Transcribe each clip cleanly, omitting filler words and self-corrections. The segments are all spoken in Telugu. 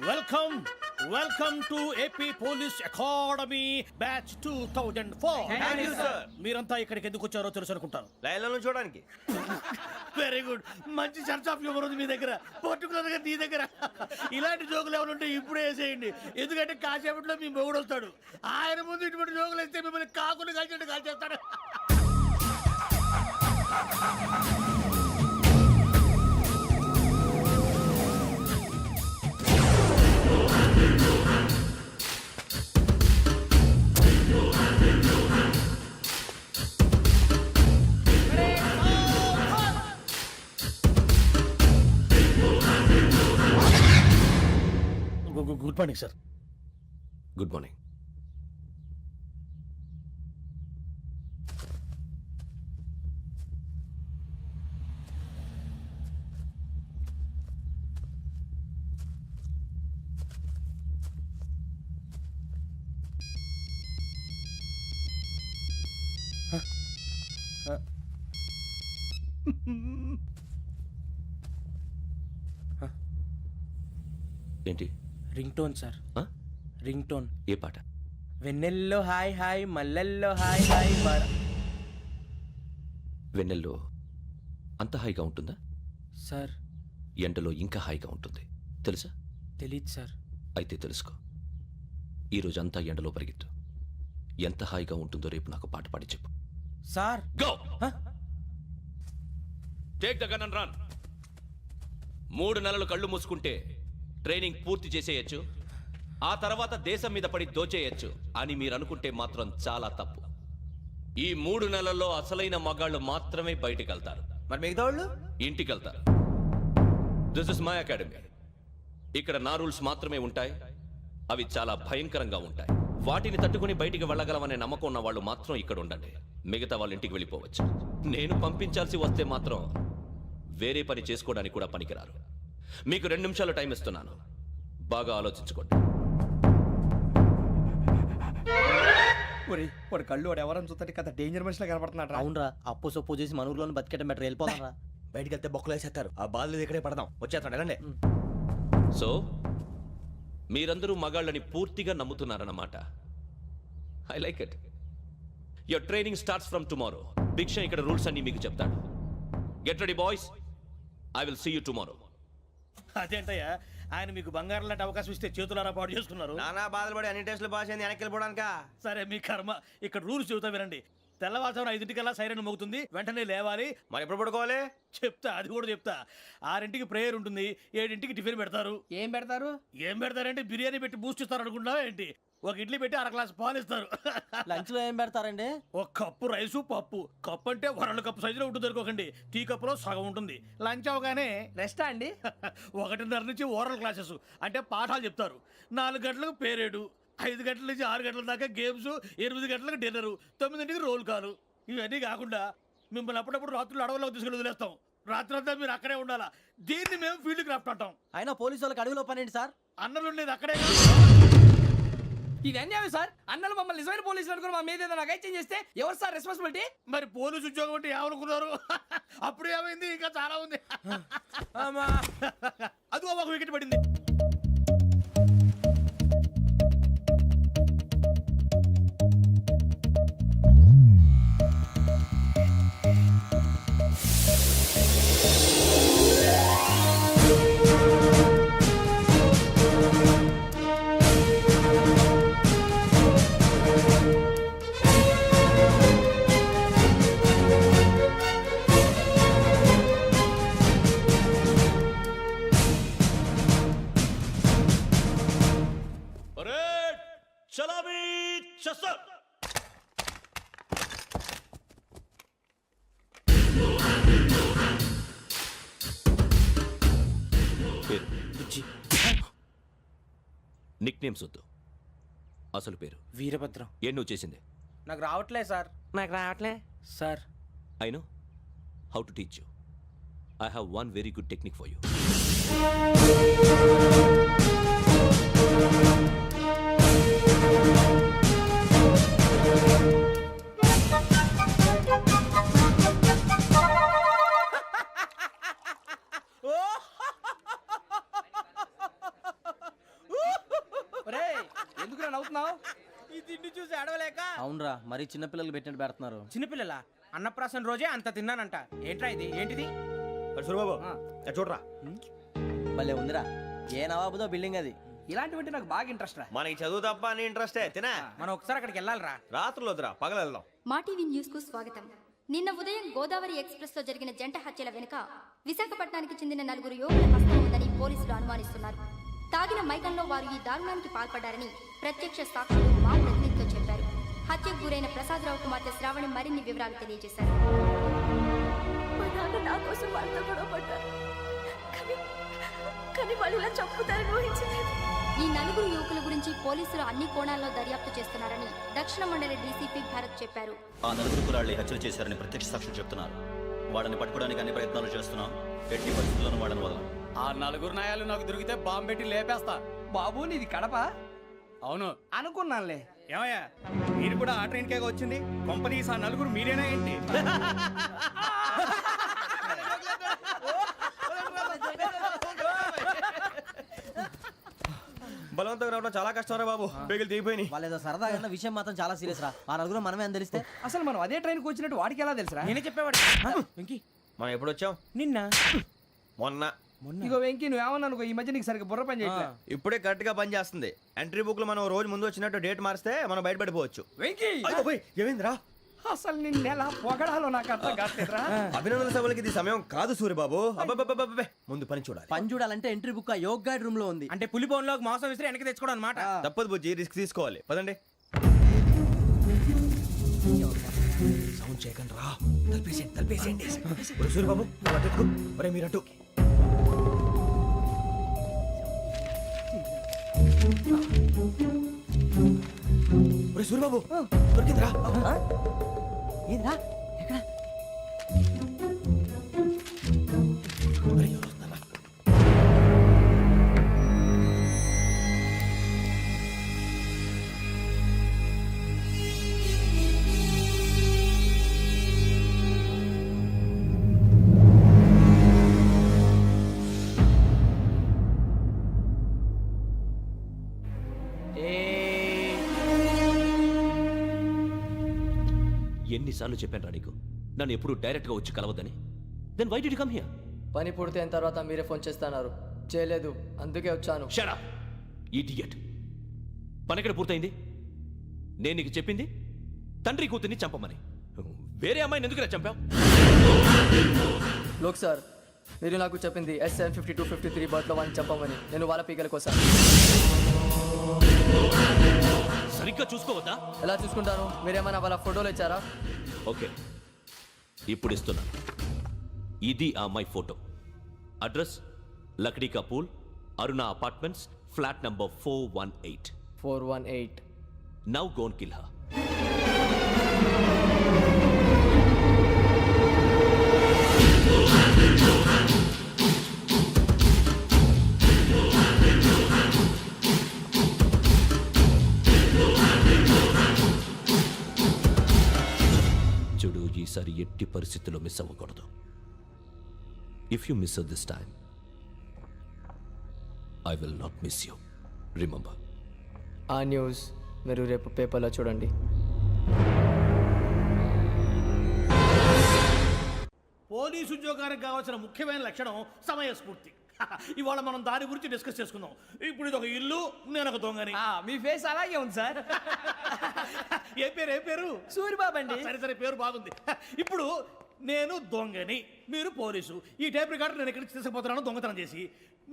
Welcome welcome to AP police academy batch 2004. మీరంతా ఇక్కడికి ఎందుకు వచ్చారో తెలుసు అనుకుంటాను. లైన్లను చూడడానికి. Very good. మంచి సెన్స్ ఆఫ్ హ్యూమర్ ఉంది మీ దగ్గర, పర్టికులర్ గా నీ దగ్గర. ఇలాంటి జోకులు ఏమైనా ఉంటే ఇప్పుడే వేసేయండి, ఎందుకంటే కాసేపట్లో మీ మొగుడు వస్తాడు. ఆయన ముందు ఇటువంటి జోకులు వేస్తే మిమ్మల్ని కాకుని కాల్చేట్టు కాల్చేస్తాడు. Good morning sir. Good morning. ఏంటి? Ring tone sir. Ring tone. ఏ పాట? వెన్నెల్లో హాయ్ హాయ్ మల్లెల్లో హాయ్ హాయ్ వెన్నెల్లో అంత హాయిగా ఉంటుందా సార్? ఎండలో ఇంకా హాయిగా ఉంటుంది తెలుసా? తెలీదు సార్. అయితే తెలుసుకో. ఈరోజు అంతా ఎండలో పరిగెత్తు. ఎంత హాయిగా ఉంటుందో రేపు నాకు పాట పాడి చెప్పు. Sir go. Take the gun and run. 3 నెలలు కళ్ళు మూసుకుంటే ట్రైనింగ్ పూర్తి చేసేయచ్చు, ఆ తర్వాత దేశం మీద పడి దోచేయచ్చు అని మీరు అనుకుంటే మాత్రం చాలా తప్పు. ఈ 3 నెలల్లో అసలైన మగాళ్ళు మాత్రమే బయటికి వెళ్తారు. మరి మిగతా వాళ్ళు ఇంటికి వెళ్తారు. This is my academy. ఇక్కడ నా రూల్స్ మాత్రమే ఉంటాయి. అవి చాలా భయంకరంగా ఉంటాయి. వాటిని తట్టుకుని బయటికి వెళ్ళగలమనే నమ్మకం ఉన్న వాళ్ళు మాత్రం ఇక్కడ ఉండండి. మిగతా వాళ్ళు ఇంటికి వెళ్ళిపోవచ్చు. నేను పంపించాల్సి వస్తే మాత్రం వేరే పని చేసుకోవడానికి కూడా పనికిరారు. మీకు 2 నిమిషాలు టైం ఇస్తున్నాను, బాగా ఆలోచించుకోండి. వాడు కళ్ళు వాడు ఎవరైనా చూస్తే కదా డేంజర్ మనిషిలో కనపడుతున్నాడు. అవునరా, అప్పు సొప్పు చేసి మన ఊర్లో బతికేట బెటర్. వెళ్ళిపోతారా? బయటికి వెళ్తే బొక్కలు వేసేస్తారు. ఆ బాధలు ఇక్కడే పడదాం. వచ్చేస్తాడు వెళ్ళండి. సో మీరందరూ మగాళ్ళని పూర్తిగా నమ్ముతున్నారన్నమాట. I like it. Your training starts from tomorrow. Bhiksha ఇక్కడ రూల్స్ అన్ని మీకు చెప్తాడు. Get ready boys, I will see you tomorrow. అదేంటయ్యా, ఆయన మీకు బంగారం లాంటి అవకాశం ఇస్తే చేతులారా పాటు చేసుకున్నారు. నానా బాధలు పడి అన్ని టెస్టులు పాస్ అయింది, వెనక్కి వెళ్ళిపోవడానికా? సరే మీ కర్మ. ఇక్కడ రూల్స్ చెబుతా వినండి. తెల్లవారుజామున 5 సైరన్ మోగుతుంది, వెంటనే లేవాలి. మరి ఎప్పుడు పడుకోవాలి? చెప్తా, అది కూడా చెప్తా. 6 ప్రేయర్ ఉంటుంది, 7 టిఫిన్ పెడతారు. ఏం పెడతారు? ఏం పెడతారంటే బిర్యానీ పెట్టి బూస్ట్ ఇస్తారు అనుకుంటున్నావా ఏంటి? ఒక ఇడ్లీ పెట్టి 1 గ్లాస్ పాలు ఇస్తారు. లంచ్ లో ఏం పెడతారండి? ఒక కప్పు రైసు పప్పు. కప్పు అంటే 1 కప్పు సైజులో ఉంటుంది అనుకోకండి. టీ కప్పులో సగం ఉంటుంది. లంచ్ అవగానే రెస్టా అండి? 1:30 నుంచి ఓరల్ క్లాసెస్ అంటే పాఠాలు చెప్తారు. 4 గంటలకు పేరేడు, 5 గంటల నుంచి 6 గంటల దాకా గేమ్స్, 8 గంటలకు డిన్నర్, 9ంటికి రోల్ కాలు. ఇవన్నీ కాకుండా మిమ్మల్ని అప్పుడప్పుడు రాత్రులు అడవుల్లో తీసుకుని వదిలేస్తాం. రాత్రి అంతా మీరు అక్కడే ఉండాలా. దీన్ని మేము ఫీల్డ్ క్రాఫ్ట్ అంటాం. అయినా పోలీసు వాళ్ళకి అడవిలో పని ఏంటి సార్? అన్నలు ఉండేది అక్కడే. ఇది అన్యాయం సార్. అన్నలు మమ్మల్ని నిజమైన పోలీసులు అనుకుని మా మీద ఏదైనా అగైత్యం చేస్తే ఎవరు సార్ రెస్పాన్సిబిలిటీ? మరి పోలీసు ఉద్యోగం అంటే ఏమనుకున్నారు? అప్పుడు ఏమైంది, ఇంకా చాలా ఉంది. అది ఒక వికెట్ పడింది. నిక్ నేమ్స్ వద్దు, అసలు పేరు. వీరభద్రం. ఏం నువ్వు చేసింది? నాకు రావట్లే సార్. నాకు రావట్లే sir. I know how to teach you. I have one very good technique for you. నవ్వుతున్నావు? ఈ తిండి చూసి అడవలేక అవునరా మరి చిన్నపిల్లలు పెట్టినట్టు పెడుతున్నారు. చిన్నపిల్లల అన్నప్రాసన రోజే అంత తిన్నానంట. ఏంట్రా ఇది? ఏంటిది? సూరిబాబు చూడరా, భలే ఉందిరా. ఏ నవాబుదో బిల్డింగ్ అది. ఇలాంటివంటే నాకు బాగా ఇంట్రెస్ట్ రా. మనకి చదువు తప్ప అని ఇంట్రెస్టే తినా. మనం ఒకసారి అక్కడికి వెళ్ళాలిరా. రాత్రులు వద్దురా, పగలు వెళ్దాం. మా టీవీ న్యూస్ కు స్వాగతం. నిన్న ఉదయం గోదావరి ఎక్స్ప్రెస్ లో జరిగిన జంట హత్యల వెనుక విశాఖపట్నానికి చెందిన 4 యువకుల హస్తం ఉందని పోలీసులు అనుమానిస్తున్నారు. తాగిన మైకంలో వారు ఈ దారుణానికి పాల్పడ్డారని ప్రత్యక్ష సాక్షులు మా ప్రతినిధితో చెప్పారు. హత్యకు గురైన ప్రసాదరావు కుమార్తె శ్రావణి మరిన్ని వివరాలు తెలియజేశారు. మా నాన్న నా కోసం వాళ్ళతో గొడవ పడ్డారు. కానీ వాళ్ళు ఇలా చంపుతారని ఊహించలేదు. ఈ 4 యువకుల గురించి పోలీసులు అన్ని కోణాల్లో దర్యాప్తు చేస్తున్నారని దక్షిణ మండలి డీసీపీ భరత్ చెప్పారు. ఆ 4 కురాళ్ళు హత్యలు చేశారని ప్రత్యక్ష సాక్షులు చెప్తున్నారు. వాళ్ళని పట్టుకోవడానికి అన్ని ప్రయత్నాలు చేస్తున్నాం. ఎట్టి పరిస్థితుల్లోనూ వాళ్ళని వదలం. ఆ 4 నాయాలు నాకు దొరికితే బాంబు పెట్టి లేపేస్తా. బాబు నీది కడప? అవును. అనుకున్నానులే. ఏమయ్యా, మీరు కూడా ఆ ట్రైన్ కేగా వచ్చింది? కంపెనీస్ ఆ 4 మీరేనా ఏంటి? బలవంతంగా రావడం చాలా కష్టం రా బాబు, పేగులు దిగిపోయినాయి. వాళ్ళు ఏదో సరదాగా ఉన్న విషయం మాత్రం చాలా సీరియస్ రా. ఆ నలుగురు మనమే అని తెలిస్తే అసలు మనం అదే ట్రైన్కి వచ్చినట్టు వాడికి ఎలా తెలుసురా? నేనే చెప్పేవాడు. వెంకీ, మనం ఎప్పుడు వచ్చాం? నిన్న మొన్న. ఇగో వెంకీ నువ్వేమన్నా అనుకో, ఈ మధ్య నీకు సరిగ్గా బుర్ర పని చేయట్లే. ఇప్పుడే కరెక్ట్ గా పని చేస్తుంది. ఎంట్రీ బుక్ లో మనం రోజు ముందు వచ్చినట్టు డేట్ మారిస్తే మనం బయటపడిపోవచ్చు. వెంకీ, ఏమైందిరా? అసలు నిన్న ఎలా పొగడాలో నాకు అర్థం కాట్లేదురా. అభినందన సభలకి ఇది సమయం కాదు సూరిబాబు. అబ్బబ్బబ్బబ్బబ్బే, ముందు పని చూడాలి. పని చూడాలంటే ఎంట్రీ బుక్ ఆ యోగ్ గైడ్ రూమ్ లో ఉంది. అంటే పులి బోన్లోకి మాంసం విసిరి వెనక్కి తెచ్చుకోవడం అనమాట. తప్పదు బుజ్జి, రిస్క్ తీసుకోవాలి. పదండి. సౌండ్ చేయకండి రా. తలపేసేయండి. సూరిబాబు నువ్వు అటు ఎక్కు. ఒరే మీరు అటు. ఒరే సూరిబాబు దొరికిందిరా. ఏంద్రా ఎక్కడ? ఒరే, ఎవరు వస్తున్నారా? ఎన్నిసార్లు చెప్పాను రా నీకు నన్ను ఎప్పుడు డైరెక్ట్ గా వచ్చి కలవద్దని? Then why did you come here? పని పూర్తయిన తర్వాత మీరే ఫోన్ చేస్తున్నారు. చేయలేదు, అందుకే వచ్చాను. Shut up idiot. పని ఎక్కడ పూర్తయింది? నేను నీకు చెప్పింది తండ్రి కూతుర్ని చంపమని. వేరే అమ్మాయిని ఎందుకు చంపావు? లోక్ సార్, మీరు నాకు చెప్పింది S75253 బర్త్లో వాడిని చంపమని. నేను వాళ్ళ పీకల కోసం. సరిగ్గా చూసుకోవద్దా? ఎలా చూసుకుంటాను? మీరేమైనా వాళ్ళ ఫోటోలు ఇచ్చారా? ఓకే, ఇప్పుడు ఇస్తున్నా. ఇది ఆ అమ్మాయి ఫోటో. అడ్రస్ లక్డీ కా pool, Aruna apartments, flat number 418. 418. Now go and kill her. చూడు, ఈసారి ఎట్టి పరిస్థితుల్లో మిస్ అవ్వకూడదు. If you miss this time I will not miss you. Remember. ఆ న్యూస్ మీరు రేపు పేపర్లో చూడండి. పోలీసు ఉద్యోగానికి కావాల్సిన ముఖ్యమైన లక్షణం సమయస్ఫూర్తి. ఇవాళ మనం దాని గురించి డిస్కస్ చేసుకుందాం. ఇప్పుడు ఇది ఒక ఇల్లు, నేను ఒక దొంగని. మీ ఫేస్ అలాగే ఉంది సార్. ఏ పేరు? సూరిబాబు అండి. సరే పేరు బాగుంది. ఇప్పుడు నేను దొంగని, మీరు పోలీసు. ఈ టైప్ రికార్డు నేను ఎక్కడికి తీసుకుపోతున్నాను దొంగతనం చేసి.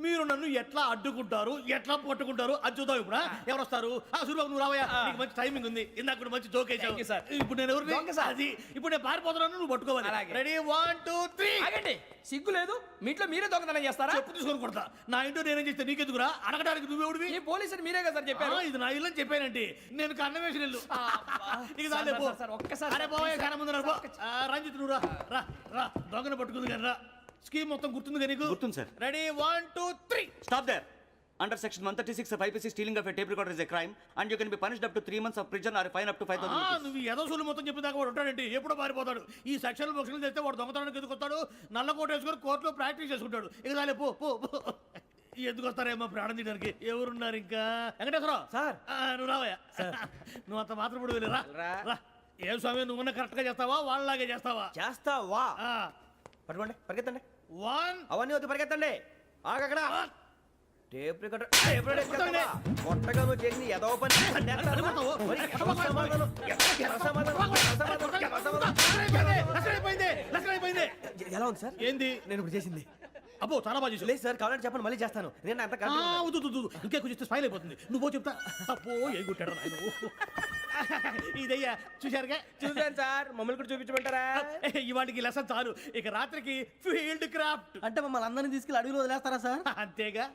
మీరు నన్ను ఎట్లా అడ్డుకుంటారు, ఎట్లా పట్టుకుంటారు అది చూద్దాం. ఇప్పుడు ఎవరు వస్తారు? సూరిబాబు నువ్వు రావయ్యా, నీకు మంచి టైమింగ్ ఉంది. ఇందాక కూడా మంచి జోక్ వేసావు సార్. ఇప్పుడు నేను ఎవరు? అది ఇప్పుడు నేను పారిపోతున్నాను, నువ్వు పట్టుకోవాలి. రెడీ 1 2 3. ఆగండి, సిగ్గు లేదు? మీ ఇంట్లో మీరే దొంగతనం చేస్తారా? చెప్పు తీసుకొని కొడతా. నా ఇంట్లో నేనేం చేస్తే నీకెందుకురా? అడగడానికి నువ్వెవడివి? ఈ పోలీసులు మీరే కదా సార్ చెప్పారు. ఇది నా ఇల్లు అని చెప్పానంటే నేను కన్నవేసిన ఇల్లు. ఇక చాలే పో. ఒక్కసారి అరే బాబాయ్ చాలా ముందు రంజిత్ నువ్వు రా రా దొంగను పట్టుకుంది కానీ రా. స్కీమ్ మొత్తం గుర్తుంది కానీ నీకు? గుర్తుంది sir. Ready 1 2 3. Stop there. Under section 136 of IPC, stealing of a tape recorder is a crime and you can be punished up to 3 months of prison or a fine up to 5,000 rupees. నువ్వు ఏదో సూలు మొత్తం చెప్పిన దాకా వాడు ఉంటాడంటే ఎప్పుడో పారిపోతాడు. ఈ సెక్షన్లు బొక్షన్లు చేస్తే వాడు దొంగతనానికి ఎదుకొస్తాడు. నల్ల కోట వేసుకొని కోర్టులో ప్రాక్టీస్ చేసుకుంటాడు. ఇక చాలే పో పో. ఎందుకు వస్తారేమో ప్రాణం తీయడానికి ఎవరున్నారు ఇంకా వెంకటేశ్వరరావు సార్. నువ్వు రావయ్యా నువ్వు అంత మాత్రం ఇప్పుడు వెళ్ళి రా రా. ఏం స్వామి నువ్వు కరెక్ట్ గా చేస్తావా వాళ్ళలాగే చేస్తావా చేస్తావా పట్టుకోండి పరిగెత్తండి 1 అవన్నీ వద్దు పరిగెత్తండి ఆగక్కడ టేప్ రికార్డర్ కొట్టగా నువ్వు చేసింది ఏదో పని ఎలా ఉంది సార్ ఏంది నేను ఇప్పుడు చేసింది అబ్బో చాలా బాగా చేసావు. లేదు సార్ కావాలంటే చెప్పండి మళ్ళీ చేస్తాను నేను అంత వద్దు, వద్దు, వద్దు. ఇంకే కొంచెం స్మైల్ అయిపోతుంది నువ్వు చెప్తా అబ్బో ఏం కొట్టాడు నాయన ఇదయ్యా చూశారుగా చూసాను సార్ మమ్మల్ని కూడా చూపించమంటారా ఇవాటికి లెసన్ చాలు ఇక రాత్రికి ఫీల్డ్ క్రాఫ్ట్ అంటే మమ్మల్ని అందరినీ తీసుకెళ్ళి అడుగులు వదిలేస్తారా సార్ అంతేగా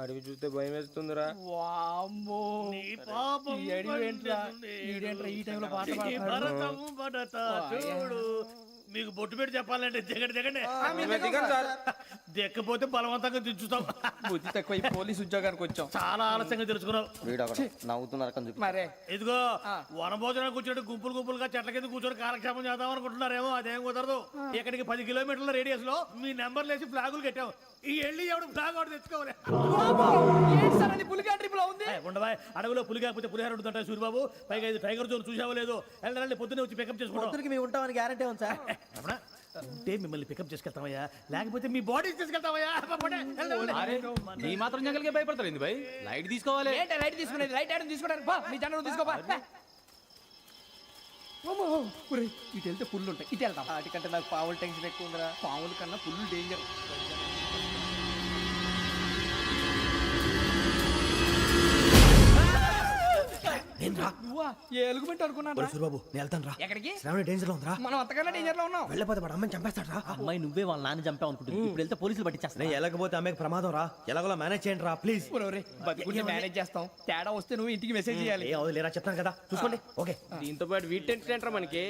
అడవి చూస్తే భయం వేస్తుందిరా వామ్మో నీ పాపం ఈ అడవి ఏంట్రా? పండింది. ఈడేంట్రా ఈ టైంలో పాట ఈ పాడతాడు? భరతము భరత చూడు మీకు బొట్టు పెట్టి చెప్పాలంటే దిగండి దిక్కపోతే బలవంతంగా దించుతాం బుద్ధి తక్కువ ఈ పోలీస్ ఉద్యోగానికి వచ్చాం చాలా ఆలస్యంగా తెలుసుకున్నావు నవ్వుతున్నారు మరే ఇదిగో వనభోజనం కూర్చోటి గుంపులు గుంపులుగా చెట్ల కింద కూర్చొని కాలక్షేపం చేద్దాం అనుకుంటున్నారేమో అదేం కుదరదు ఇక్కడికి 10 కిలోమీటర్ల రేడియస్ లో మీ నెంబర్ లేసి ఫ్లాగులు కట్టాం ఈ వెళ్ళి ఎవడు ఫ్లాగ్ ఒకటి తెచ్చుకోవాలి ఏంటి సార్ అని పులిగా ట్రిప్ లో ఉంది ఉండవా అడవిలో పులి కాకపోతే పులిహార ఉంటుంటాయి సూరిబాబు పైగా ఇది టైగర్ జోన్ చూసావో లేదో వెళ్ళాలి పొద్దున్నే వచ్చి పికప్ చేసుకుంటాం పొద్దురికి మేము ఉంటామని గ్యారంటీ ఉంది సార్ రమణ, ఉంటే మిమ్మల్ని పికప్ చేసుకెళ్తామయ్యా లేకపోతే మీ బాడీ తీసుకెళ్తామయ్యా పోనీ, వెళ్ళండి. ఈ మాత్రం జంగల్కే భయపడతారు ఏంది భయ్ లైట్ తీసుకోవాలి ఏంటి రైట్ తీసుకునేది రైట్ హ్యాండ్ తీసుకోవడానికి బా మీ జనరు తీసుకోబా ఇటు వెళ్తే పుల్లు ఉంటాయి ఇటు వెళ్తాం వాటికంటే నాకు పావులు టెన్షన్ ఎక్కువ ఉందిరా పాముల కన్నా పుల్లు డేంజర్ నేను రా నువ్వా ఏ ఎలుగుబెట్టి అనుకున్నాను సూరిబాబు నేను వెళ్తాను రా ఎక్కడికి శ్రావణి డేంజర్ లో ఉందిరా మనం అంతకన్నా డేంజర్ లో ఉన్నాం వెళ్ళపోతే వాడు అమ్మని చంపేస్తాడు రా అమ్మాయి నువ్వే వాళ్ళ నాన్న చంపావు అనుకుంటుంది ఇప్పుడు వెళ్తే పోలీసులు పట్టించేస్తా నేను వెళ్ళకపోతే అమ్మాయికి ప్రమాదం రా ఎలాగోలా మేనేజ్ చేయండి రా ప్లీజ్ ఒరే బతికుంటే మేనేజ్ చేస్తాం తేడా వస్తే నువ్వు ఇంటికి మెసేజ్ చేయాలి ఏ అవదు లేరా చెప్తాను కదా చూసుకోండి ఓకే దీంతో పాటు వీటెంట్ ఏంట్రా మనకి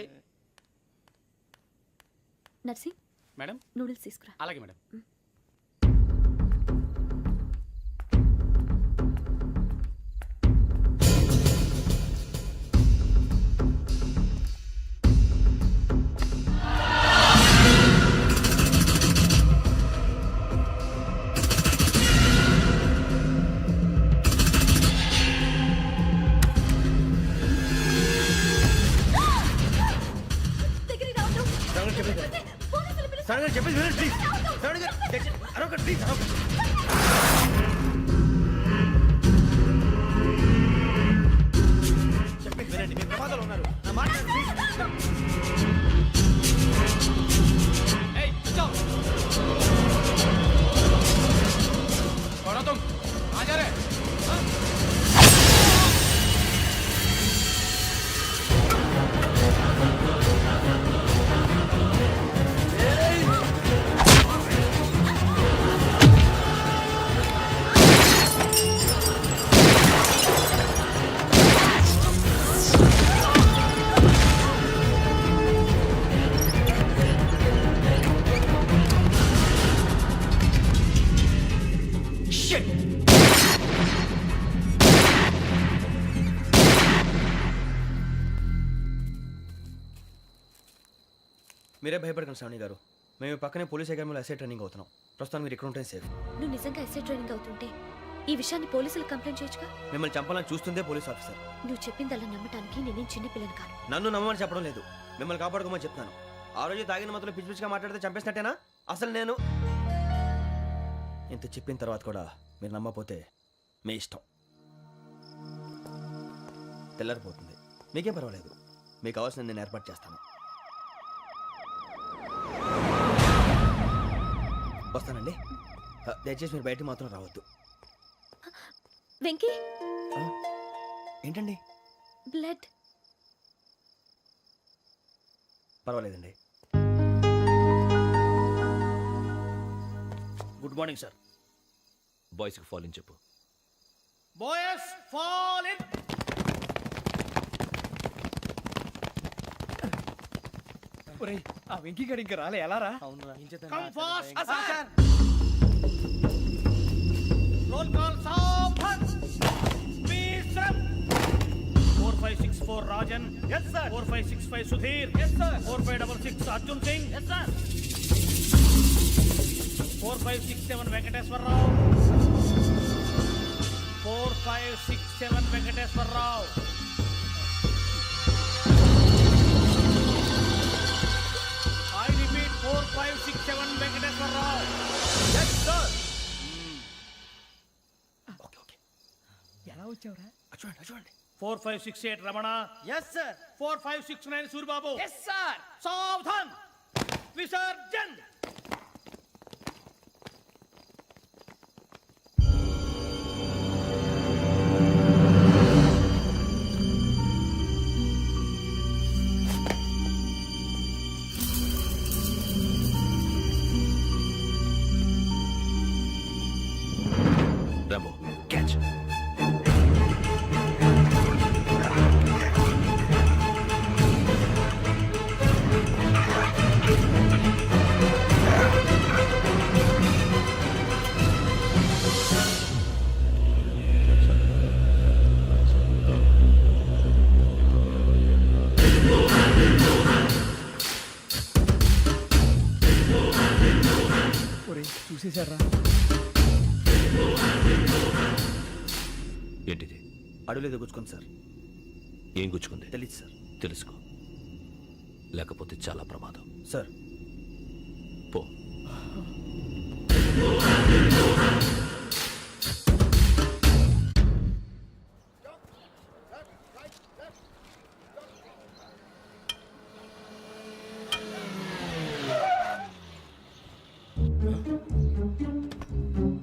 నర్సి మేడం నూడిల్స్ తీసుకురా అలాగే మేడం శ్రావణి గారు చెప్పేసి వినండి ప్లీజ్ శ్రావణి గారు అరొకటి ప్లీజ్ చెప్పేసి వినండి మీరు ప్రమాదాలు ఉన్నారు నా మాట ప్లీజ్ మీరే భయపడకండి శ్రావణి గారు మేము పక్కనే పోలీస్ అకాడమీలో ఎస్ఐ ట్రైనింగ్ అవుతున్నాం ప్రస్తుతానికి మీరు ఇక్కడ ఉంటే సేఫ్ నువ్వు నిజంగా ఎస్ఐ ట్రైనింగ్ అవుతుంటే ఈ విషయాన్ని పోలీసులకు కంప్లైంట్ చేయొచ్చుగా మిమ్మల్ని చంపాలని చూస్తుందే పోలీస్ ఆఫీసర్ నువ్వు చెప్పిందల్లా నమ్మటానికి నేనేం చిన్న పిల్లని కాను నన్ను నమ్మమని చెప్పడం లేదు మిమ్మల్ని కాపాడుకోమని చెప్తాను ఆ రోజు తాగిన మాత్రం పిచ్చి పిచ్చిగా మాట్లాడితే చంపేసినట్టేనా అసలు నేను ఇంత చెప్పిన తర్వాత కూడా మీరు నమ్మపోతే మీ ఇష్టం తెల్లారిపోతుంది మీకేం పర్వాలేదు మీకు కావాల్సిన నేను ఏర్పాటు చేస్తాను వస్తానండి దయచేసి మీరు బయటికి మాత్రం రావద్దు వెంకీ ఏంటండి బ్లడ్ పర్వాలేదండి గుడ్ మార్నింగ్ సార్ బాయ్స్కి ఫాలో చెప్పు బాయ్స్ ఫాల్ ఇన్. ఒరేయ్ ఆ వెంకీ గడి ఇంకా రాలే ఎలా రా? Come fast. రోల్ కాల్ సావధాన్. విశ్రమ్. 4564 Rajan. Yes sir. 4565 Sudheer. Yes sir. 4566 Arjun Singh. Yes sir. 4567 Venkateswara Rao. 4567 Venkateswara Rao. I repeat 4567 Venkateswara Rao. Yes sir. ఎలా వచ్చావురా? చూడండి చూడండి 4568 Ramana. Yes sir. 4569 Suribabu. Yes sir. సావధాన్. విసర్జన్. Rambo catch. ఒరేయ్ చూసేశారా? ఏంటిది? అడవిలో గుచ్చుకోండి సార్. ఏం గుచ్చుకుంది? తెలీదు సార్. తెలుసుకో, లేకపోతే చాలా ప్రమాదం. సార్ పో.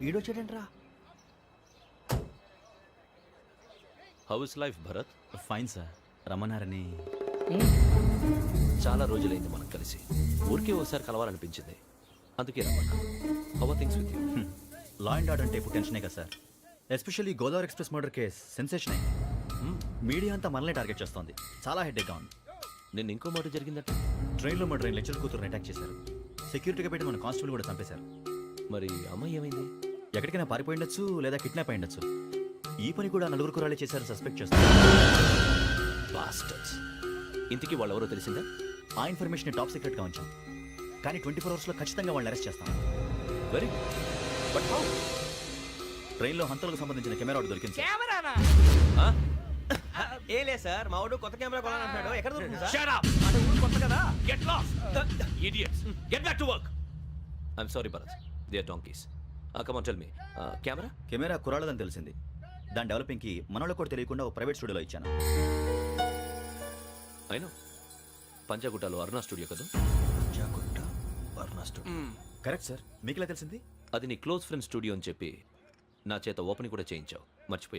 వీడొచ్చాడంట్రా. How is life Bharat? Fine sir. రమ్మన్నారని. చాలా రోజులైంది మనం కలిసి. ఊరికే ఒకసారి కలవాలనిపించింది, అందుకే రమ్మన్నా. How are things with you? Law and order అంటే ఇప్పుడు టెన్షనే కదా sir. Especially Godavari express murder case sensation అయింది. మీడియా అంతా మనల్ని టార్గెట్ చేస్తోంది. చాలా హెడ్ఏక్గా ఉంది. నిన్న ఇంకో మాట జరిగిందట. ట్రైన్లో మా ట్రైన్ లెక్చర్ కూతురుని అటాక్ చేశారు. సెక్యూరిటీగా పెట్టి మన కానిస్టేబుల్ కూడా చంపేశారు. మరి అమ్మాయి ఏమైంది? ఎక్కడికైనా పారిపోయి ఉండొచ్చు, లేదా కిడ్నాప్ అయి ఉండొచ్చు. ఈ పని కూడా నలుగురు కురాలే చేశారు సస్పెక్ట్ చేస్తారు. బాస్టర్స్. ఇంతకీ వాళ్ళు ఎవరో తెలిసిందా? ఆ ఇన్ఫర్మేషన్ టాప్ సీక్రెట్గా ఉంచాం, కానీ 24 అవర్స్లో ఖచ్చితంగా వాళ్ళని అరెస్ట్ చేస్తాం. Very but how? ట్రైన్లో హంతలకు సంబంధించిన కెమెరా ఒకటి దొరికింది సార్. కెమెరానా? ఏ లే సార్, మా వాడు కొత్త కెమెరా కొనాలంటున్నాడు. ఎక్కడ దొరుకుతుంది సార్? Shut up! అంటే ఊరు కొత్త కదా. Get lost! Idiots! Get back to work! I'm sorry, Bharat. They are donkeys. Come on, tell me. Camera? Camera కురాలదని తెలిసింది. దాని డెవలపింగ్కి మనోళ్ళకి కూడా తెలియకుండా ఒక ప్రైవేట్ స్టూడియోలో ఇచ్చాను. I know. పంజాగుట్టలో అరుణా స్టూడియో కదా? జాగుట్ట వర్ణ స్టూడియో. Correct sir. మీకు ఎలా తెలిసింది? అది నీ క్లోజ్ ఫ్రెండ్ స్టూడియో అని చెప్పి నా చేత ఓపెన్ కూడా చేయించావు. మర్చిపోయా.